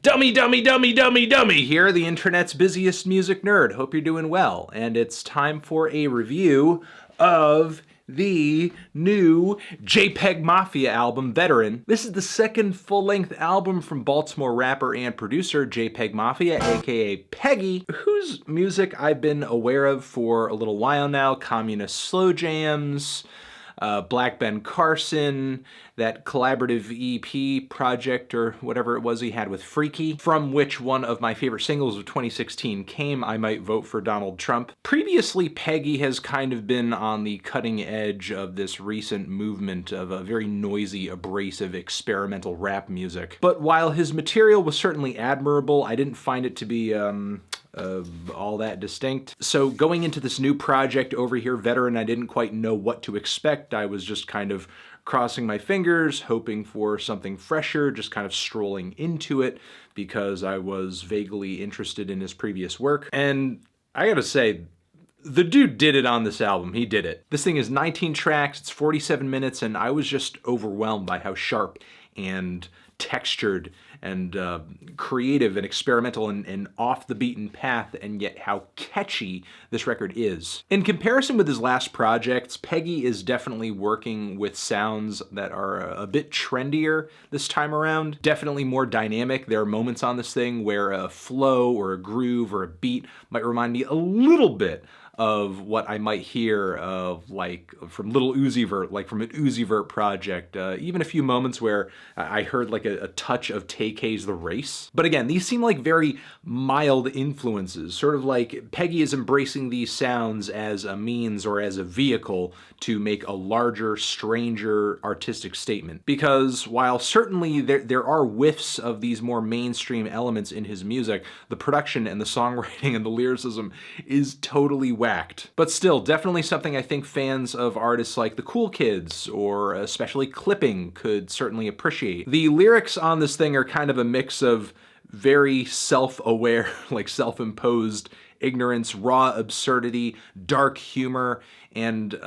Dummy, dummy, dummy, dummy, dummy here, the internet's busiest music nerd. Hope you're doing well. And it's time for a review of the new JPEGMAFIA album, Veteran. This is the second full-length album from Baltimore rapper and producer JPEGMAFIA, aka Peggy, whose music I've been aware of for a little while now. Communist Slow Jams, Black Ben Carson, that collaborative EP project or whatever it was he had with Freaky, from which one of my favorite singles of 2016 came, I Might Vote for Donald Trump. Previously, Peggy has kind of been on the cutting edge of this recent movement of a very noisy, abrasive, experimental rap music. But while his material was certainly admirable, I didn't find it to be all that distinct. So going into this new project over here, Veteran, I didn't quite know what to expect. I was just kind of crossing my fingers, hoping for something fresher, just kind of strolling into it because I was vaguely interested in his previous work. And I gotta say, the dude did it on this album. He did it. This thing is 19 tracks, it's 47 minutes, and I was just overwhelmed by how sharp and textured and creative and experimental and off the beaten path, and yet how catchy this record is. In comparison with his last projects, Peggy is definitely working with sounds that are a bit trendier this time around, definitely more dynamic. There are moments on this thing where a flow or a groove or a beat might remind me a little bit of what I might hear of, like, from Lil Uzi Vert, like from an Uzi Vert project. Even a few moments where I heard like a touch of Tay-K's The Race. But again, these seem like very mild influences, sort of like Peggy is embracing these sounds as a means or as a vehicle to make a larger, stranger artistic statement. Because while certainly there are whiffs of these more mainstream elements in his music, the production and the songwriting and the lyricism is totally whacked. But still, definitely something I think fans of artists like the Cool Kids or especially Clipping could certainly appreciate. The lyrics on this thing are kind of a mix of very self-aware, like self-imposed ignorance, raw absurdity, dark humor, and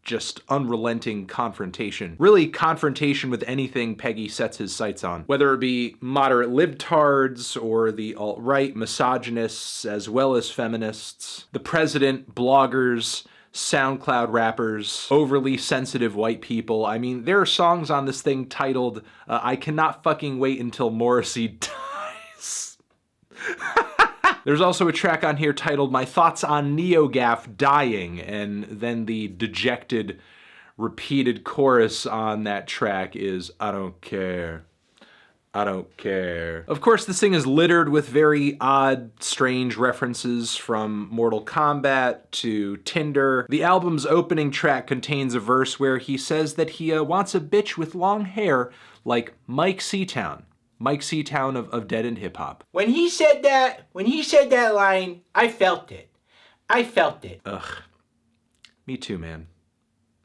just unrelenting confrontation. Really, confrontation with anything Peggy sets his sights on. Whether it be moderate libtards or the alt-right misogynists as well as feminists, the president, bloggers, SoundCloud rappers, overly sensitive white people. I mean, there are songs on this thing titled, I Cannot Fucking Wait Until Morrissey Dies. There's also a track on here titled My Thoughts on NEOGAF Dying, and then the dejected, repeated chorus on that track is, I don't care. I don't care. Of course, this thing is littered with very odd, strange references from Mortal Kombat to Tinder. The album's opening track contains a verse where he says that he wants a bitch with long hair like Mike Seatown. Mike Seatown of Dead End Hip Hop. When he said that line, I felt it. I felt it. Ugh. Me too, man.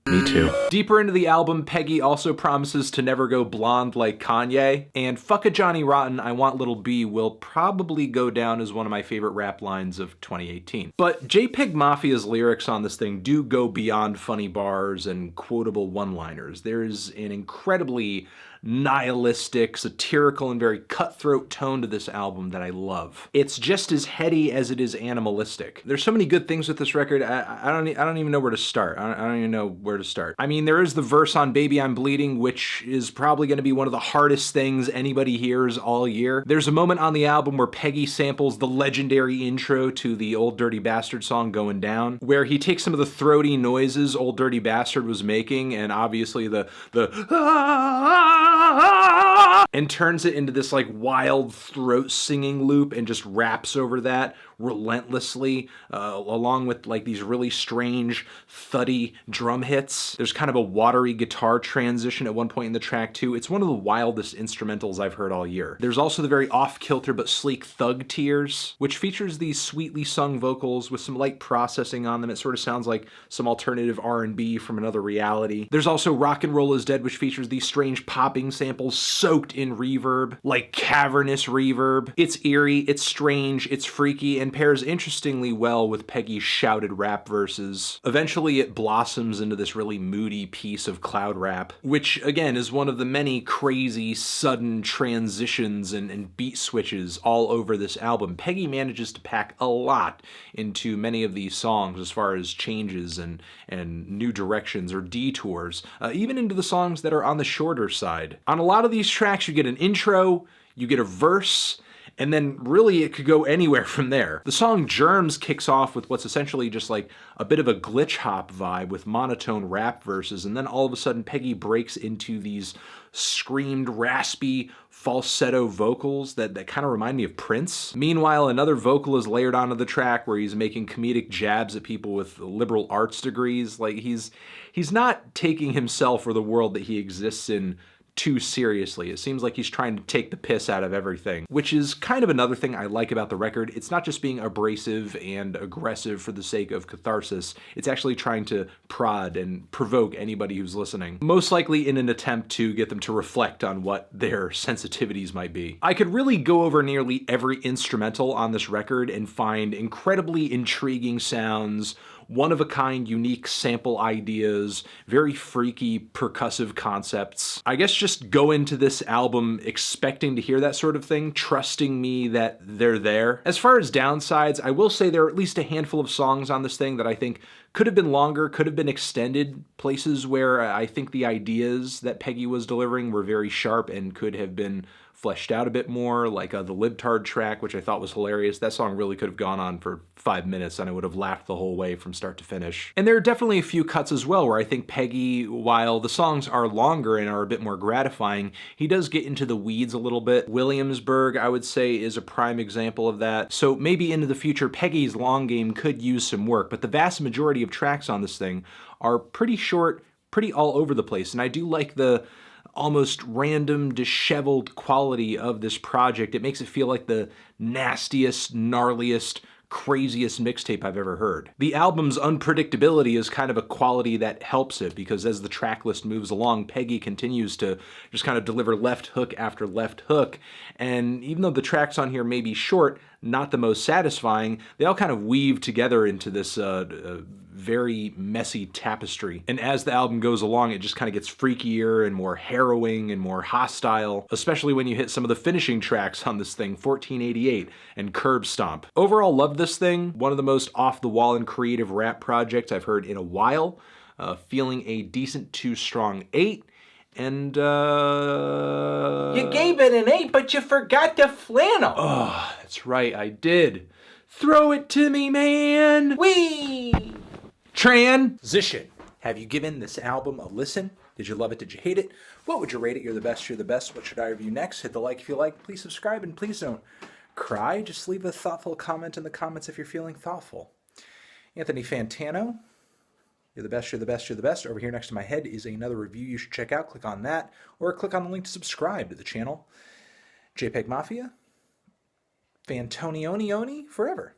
Me too. Deeper into the album, Peggy also promises to never go blonde like Kanye, and Fuck a Johnny Rotten, I Want Little B will probably go down as one of my favorite rap lines of 2018. But JPEGMAFIA's lyrics on this thing do go beyond funny bars and quotable one-liners. There's an incredibly nihilistic, satirical, and very cutthroat tone to this album that I love. It's just as heady as it is animalistic. There's so many good things with this record, I don't even know where to start. I don't even know where to start. I mean, there is the verse on Baby I'm Bleeding, which is probably gonna be one of the hardest things anybody hears all year. There's a moment on the album where Peggy samples the legendary intro to the Old Dirty Bastard song Going Down, where he takes some of the throaty noises Old Dirty Bastard was making, and obviously the and turns it into this like wild throat singing loop and just raps over that relentlessly, along with like these really strange thuddy drum hits. There's kind of a watery guitar transition at one point in the track too. It's one of the wildest instrumentals I've heard all year. There's also the very off-kilter but sleek Thug Tears, which features these sweetly sung vocals with some light processing on them. It sort of sounds like some alternative R&B from another reality. There's also Rock and Roll Is Dead, which features these strange popping samples soaked in reverb, like cavernous reverb. It's eerie, it's strange, it's freaky, and and pairs interestingly well with Peggy's shouted rap verses. Eventually it blossoms into this really moody piece of cloud rap, which again is one of the many crazy sudden transitions and beat switches all over this album. Peggy manages to pack a lot into many of these songs as far as changes and new directions or detours, even into the songs that are on the shorter side. On a lot of these tracks you get an intro, you get a verse, and then really it could go anywhere from there. The song Germs kicks off with what's essentially just like a bit of a glitch hop vibe with monotone rap verses, and then all of a sudden Peggy breaks into these screamed, raspy, falsetto vocals that kind of remind me of Prince. Meanwhile, another vocal is layered onto the track where he's making comedic jabs at people with liberal arts degrees. Like he's not taking himself or the world that he exists in too seriously. It seems like he's trying to take the piss out of everything, which is kind of another thing I like about the record. It's not just being abrasive and aggressive for the sake of catharsis. It's actually trying to prod and provoke anybody who's listening, most likely in an attempt to get them to reflect on what their sensitivities might be. I could really go over nearly every instrumental on this record and find incredibly intriguing sounds, one-of-a-kind unique sample ideas, very freaky percussive concepts. I guess just go into this album expecting to hear that sort of thing, trusting me that they're there. As far as downsides, I will say there are at least a handful of songs on this thing that I think could have been longer, could have been extended, places where I think the ideas that Peggy was delivering were very sharp and could have been fleshed out a bit more, like the Libtard track, which I thought was hilarious. That song really could have gone on for 5 minutes and I would have laughed the whole way from start to finish. And there are definitely a few cuts as well where I think Peggy, while the songs are longer and are a bit more gratifying, he does get into the weeds a little bit. Williamsburg, I would say, is a prime example of that. So maybe into the future, Peggy's long game could use some work, but the vast majority of tracks on this thing are pretty short, pretty all over the place, and I do like the almost random, disheveled quality of this project. It makes it feel like the nastiest, gnarliest, craziest mixtape I've ever heard. The album's unpredictability is kind of a quality that helps it, because as the track list moves along, Peggy continues to just kind of deliver left hook after left hook, and even though the tracks on here may be short, not the most satisfying, they all kind of weave together into this very messy tapestry. And as the album goes along, it just kind of gets freakier and more harrowing and more hostile, especially when you hit some of the finishing tracks on this thing, 1488 and Curb Stomp. Overall, loved this thing. One of the most off-the-wall and creative rap projects I've heard in a while. Feeling a decent to strong 8. And, You gave it an 8, but you forgot the flannel. Oh, that's right, I did. Throw it to me, man! Whee! Transition. Have you given this album a listen? Did you love it? Did you hate it? What would you rate it? You're the best. You're the best. What should I review next? Hit the like if you like. Please subscribe, and please don't cry. Just leave a thoughtful comment in the comments if you're feeling thoughtful. Anthony Fantano. You're the best, you're the best, you're the best. Over here next to my head is another review you should check out. Click on that, or click on the link to subscribe to the channel. JPEG Mafia. Fantonioni forever.